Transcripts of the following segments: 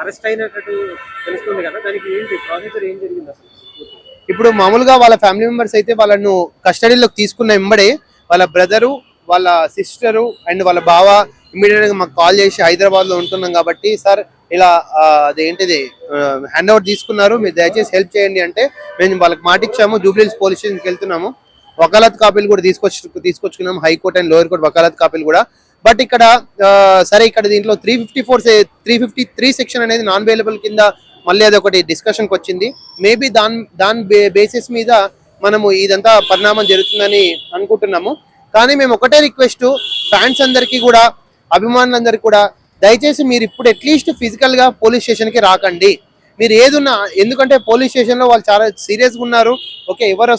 Arrest అయినట్టు తెలుస్తుంది కదా, దానికి ఏంటి ప్రొసీజర్ ఏం జరిగింది అసలు? ఇప్పుడు మామూలుగా వాళ్ళ ఫ్యామిలీ మెంబర్స్ అయితే వాళ్ళను కస్టడీలోకి తీసుకున్న వెంబడే వాళ్ళ బ్రదరు, వాళ్ళ సిస్టరు అండ్ వాళ్ళ బావ ఇమీడియట్ గా మాకు కాల్ చేసి హైదరాబాద్ లో ఉంటున్నాం కాబట్టి సార్ ఇలా అదేంటిది హ్యాండ్ ఓవర్ తీసుకున్నారు, మీరు దయచేసి హెల్ప్ చేయండి అంటే మేము వాళ్ళకి మాట ఇచ్చాము. జూబ్లీహిల్స్ పోలీస్ స్టేషన్కి వెళ్తున్నాము. వకాలత్ కాపీలు కూడా తీసుకొచ్చుకున్నాము, హైకోర్టు అండ్ లోయర్ కోర్టు వకాలత్ కాపీలు కూడా. బట్ ఇక్కడ సరే ఇక్కడ దీంట్లో 353 సెక్షన్ అనేది నాన్ అవైలబుల్ కింద మళ్ళీ అది ఒకటి డిస్కషన్కి వచ్చింది. మేబీ దాని బేసిస్ మీద మనము ఇదంతా పరిణామం జరుగుతుందని అనుకుంటున్నాము. కానీ మేము ఒకటే రిక్వెస్ట్ ఫ్యాన్స్ అందరికీ కూడా, అభిమానులందరికీ కూడా, దయచేసి మీరు ఇప్పుడు అట్లీస్ట్ ఫిజికల్ గా పోలీస్ స్టేషన్ కి రాకండి. మీరు ఏదున్నా, ఎందుకంటే పోలీస్ స్టేషన్ లో వాళ్ళు చాలా సీరియస్ గా ఉన్నారు. ఓకే, ఎవరు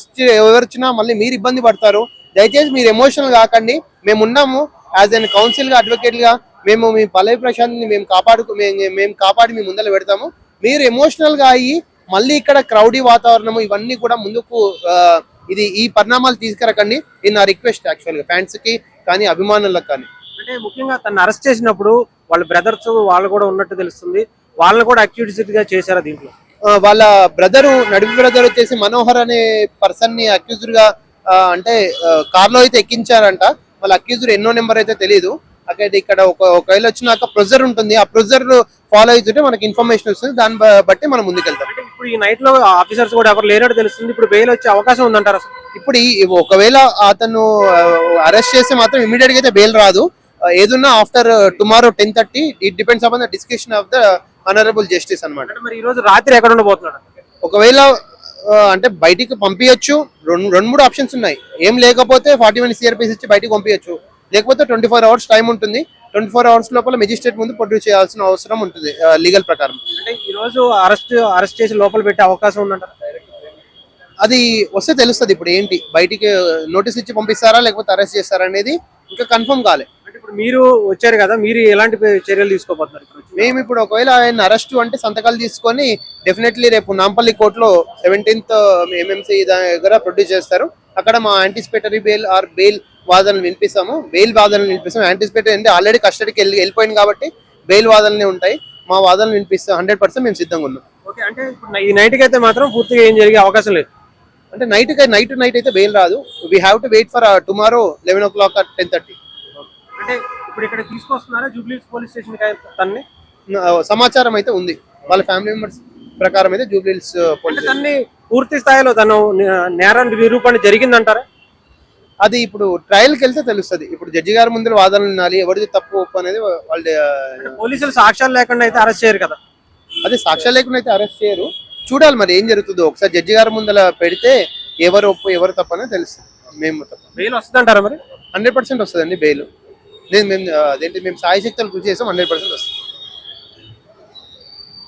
వచ్చినా మళ్ళీ మీరు ఇబ్బంది పడతారు. దయచేసి మీరు ఎమోషనల్ కాకండి. మేము ఉన్నాము యాజ్ అన్ కౌన్సిల్ గా, అడ్వకేట్ గా. మేము మీ పల్లవి ప్రశాంత్ ని మేము కాపాడి మీ ముందర పెడతాము. మీరు ఎమోషనల్ గా అయ్యి మళ్ళీ ఇక్కడ క్రౌడీ వాతావరణము ఇవన్నీ కూడా ముందుకు ఈ పరిణామాలు తీసుకురకండి. ఇది నా రిక్వెస్ట్ యాక్చువల్ గా ఫ్యాన్స్ కి కానీ అభిమానులకు కానీ. అంటే ముఖ్యంగా తను అరెస్ట్ చేసినప్పుడు వాళ్ళ బ్రదర్స్ వాళ్ళు కూడా ఉన్నట్టు తెలుస్తుంది. వాళ్ళని కూడా అక్యూజ్డ్ గా చేశారా దీంట్లో? వాళ్ళ బ్రదరు, నడిపి బ్రదర్ వచ్చేసి మనోహర్ అనే పర్సన్ ని అక్యూజ్డ్ గా అంటే కార్ లో అయితే ఎక్కించారంట. వాళ్ళ అక్యూజ్డ్ ఎన్నో నెంబర్ అయితే తెలియదు. అక్కడ ఇక్కడ ఒకవేళ వచ్చినాక ప్రొజర్ ఉంటుంది, ఆ ప్రొజర్ ఫాలో అవుతుంటే మనకి ఇన్ఫర్మేషన్ వస్తుంది. దాన్ని బట్టి మనం ముందుకెళ్తాం. అంటే ఇప్పుడు ఈ నైట్ లో ఆఫీసర్స్ కూడా ఎవరు లేనట్టు తెలుస్తుంది. ఇప్పుడు బెయిల్ వచ్చే అవకాశం ఉందంటారు అసలు? ఇప్పుడు ఒకవేళ అతను అరెస్ట్ చేస్తే మాత్రం ఇమీడియట్ గా అయితే బెయిల్ రాదు. ఏదున్నా after tomorrow 10:30 it depends upon the discussion of the honourable justice అన్నమాట. మరి ఈ రోజు రాత్రి ఎక్కడ ఉండబోతున్నాడు? ఒకవేళ అంటే బయటికి పంపించచ్చు. రెండు మూడు ఆప్షన్స్ ఉన్నాయి. ఏం లేకపోతే 41 CRPS ఇచ్చి బయటికి పంపించచ్చు. లేకపోతే 24 hours టైం ఉంటుంది. 24 hours లోపల మెజిస్ట్రేట్ ముందు ప్రొడ్యూస్ చేయాల్సిన అవసరం ఉంటుంది లీగల్ ప్రకారం. అంటే ఈ రోజు అరెస్ట్ చేసి లోపల పెట్టే అవకాశం ఉందంటారు? అది వస్తే తెలుస్తుంది. ఇప్పుడు ఏంటి బయటికి నోటీస్ ఇచ్చి పంపిస్తారా లేకపోతే అరెస్ట్ చేస్తారా అనేది ఇంకా కన్ఫర్మ్ కాలే. అంటే ఇప్పుడు మీరు వచ్చారు కదా, మీరు ఎలాంటి చర్యలు తీసుకోబోతున్నారు? మేము ఇప్పుడు ఒకవేళ ఆయన అరెస్ట్ అంటే సంతకాలు తీసుకొని డెఫినెట్లీ రేపు నాంపల్లి కోర్టులో 17th MMC దగ్గర ప్రొడ్యూస్ చేస్తారు. అక్కడ మా యాంటిసిపేటరీ బెయిల్ ఆర్ బెయిల్ వాదనలు వినిపిస్తాము. యాంటిసిపేటరీ అంటే ఆల్రెడీ కస్టడీకి వెళ్ళిపోయింది కాబట్టి బెయిల్ వాదనలే ఉంటాయి. మా వాదనలు వినిపిస్తాం. 100% మేము సిద్ధంగా ఉన్నాం. ఓకే, అంటే ఇప్పుడు ఈ నైట్కి అయితే మాత్రం పూర్తిగా ఏం జరిగే అవకాశం లేదు. అంటే నైట్ అయితే బెయిల్ రాదు. We have to wait for tomorrow 11 o'clock at 10:30. అంటే ఇప్పుడు ఇక్కడ తీసుకొస్తున్నారా జూబ్లీహిల్స్ పోలీస్ స్టేషన్ తన్ని? సమాచారం అయితే ఉంది. వాళ్ళ ఫ్యామిలీ మెంబర్స్ ప్రకారం అయితే జూబ్లీహిల్స్ పోలీస్ తన్ని పూర్తి స్థాయిలో తను నేరం నిరూపణ జరిగిందంటారా? అది ఇప్పుడు ట్రయల్కి వెళ్తే తెలుస్తుంది. ఇప్పుడు జడ్జి గారి ముందు వాదనలు వినాలి. ఎవరిది తప్పు ఒప్పు అనేది వాళ్ళు. పోలీసులు సాక్ష్యాలు లేకుండా అయితే అరెస్ట్ చేయరు కదా? అదే సాక్ష్యాలు లేకుండా అయితే అరెస్ట్ చేయరు. చూడాలి మరి ఏం జరుగుతుందో. ఒకసారి జడ్జి గారి ముందర పెడితే ఎవరు ఒప్పు ఎవరు తప్పు అనేది తెలుస్తుంది. మేము తప్ప బెయిల్ వస్తుందంటారా? మరి 100% వస్తుందండి బెయిల్. మేము సాయశక్తులు కృషి చేస్తాం. 100% వస్తుంది.